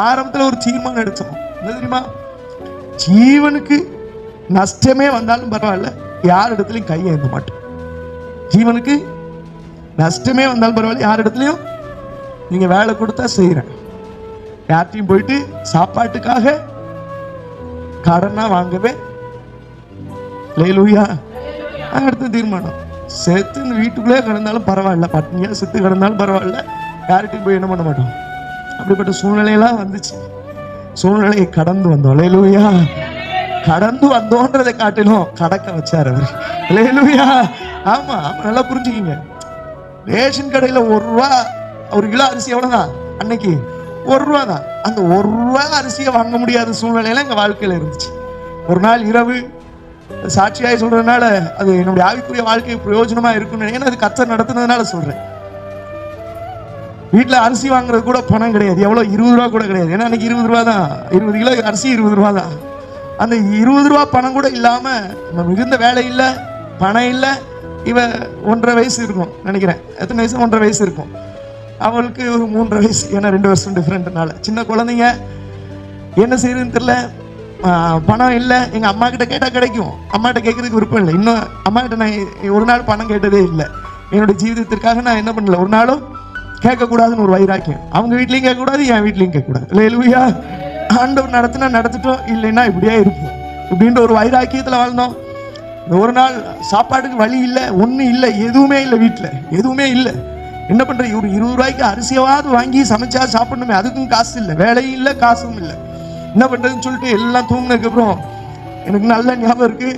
ஆரம்பத்தில் ஒரு தீர்மானம் எடுத்தோம். என்ன தெரியுமா? ஜீவனுக்கு நஷ்டமே வந்தாலும் பரவாயில்ல, யார் இடத்துலையும் கையை ஏந்த மாட்டோம். ஜீவனுக்கு நஷ்டமே வந்தாலும் பரவாயில்ல, யார் இடத்துலையும் நீங்க வேலை கொடுத்தா செய்யறேன். யார்ட்டையும் போயிட்டு சாப்பாட்டுக்காக கடனா வாங்கவே லேலூயா. அடுத்த தீர்மானம், செத்து இந்த வீட்டுக்குள்ளே கிடந்தாலும் பரவாயில்ல, பட்னியா செத்து கிடந்தாலும் பரவாயில்ல, யார்கிட்டையும் போய் என்ன பண்ண மாட்டோம். அப்படிப்பட்ட சூழ்நிலையெல்லாம் வந்துச்சு. சூழ்நிலையை கடந்து வந்தோம். லேலூயா. கடந்து வந்தோன்றதை காட்டிலும் கடக்க வச்சார் அவர். லேலூயா. ஆமா ஆமா, நல்லா புரிஞ்சுக்கிங்க. ரேஷன் கடையில 1 ரூபா ஒரு கிலோ அரிசி எவ்வளவுதான் அன்னைக்கு? 1 ரூபா தான். அந்த 1 ரூபா அரிசியை வாங்க முடியாத சூழ்நிலையில எங்க வாழ்க்கையில இருந்துச்சு. ஒரு நாள் இரவு, சாட்சியாய் சொல்றதுனால அது என்னுடைய ஆவிக்குரிய வாழ்க்கை பிரயோஜனமா இருக்குன்னு, ஏன்னா அது கர்த்தர் நடத்துனதுனால சொல்றேன். வீட்டுல அரிசி வாங்குறது கூட பணம் கிடையாது. எவ்வளவு? 20 ரூபா கூட கிடையாது. ஏன்னா அன்னைக்கு 20 ரூபா தான். 20 கிலோ அரிசி 20 ரூபா தான். அந்த 20 ரூபா பணம் கூட இல்லாம, மிகுந்த வேலை இல்லை, பணம் இல்லை. இவ 1.5 வயசு இருக்கும் நினைக்கிறேன். எத்தனை வயசு? 1.5 வயசு இருக்கும். அவளுக்கு ஒரு 3.5 வயசு. ஏன்னா 2 வருஷம் டிஃப்ரெண்ட்னால சின்ன குழந்தைங்க. என்ன செய்யறதுன்னு தெரியல, பணம் இல்லை. எங்க அம்மா கிட்ட கேட்டா கிடைக்கும், அம்மாட்ட கேட்கறதுக்கு விருப்பம் இல்லை. இன்னும் அம்மா கிட்ட நான் ஒரு நாள் பணம் கேட்டதே இல்லை. என்னுடைய ஜீவிதத்திற்காக நான் என்ன பண்ணல, ஒரு நாளும் கேட்கக்கூடாதுன்னு ஒரு வைராக்கியம். அவங்க வீட்லையும் கேட்கக்கூடாது, என் வீட்லையும் கேட்கக்கூடாது. லேலூயா. ஆண்டவர் நடத்தினா நடத்திட்டோம், இல்லைன்னா இப்படியே இருப்போம் இப்படின்ற ஒரு வைராக்கியத்தில் வாழ்ந்தோம். ஒரு நாள் சாப்பாட்டுக்கு வழி இல்லை, ஒன்றும் இல்லை, எதுவுமே இல்லை, வீட்டில் எதுவுமே இல்லை. என்ன பண்ற, ஒரு 20 ரூபாய்க்கு அரிசியாவது வாங்கி சமைச்சா சாப்பிடணுமே, அதுக்கும் காசு இல்லை, வேலையும் இல்லை, காசும் இல்லை. என்ன பண்றதுன்னு சொல்லிட்டு எல்லாம் தூங்கினதுக்கு அப்புறம் எனக்கு நல்ல ஞாபகம் இருக்கு.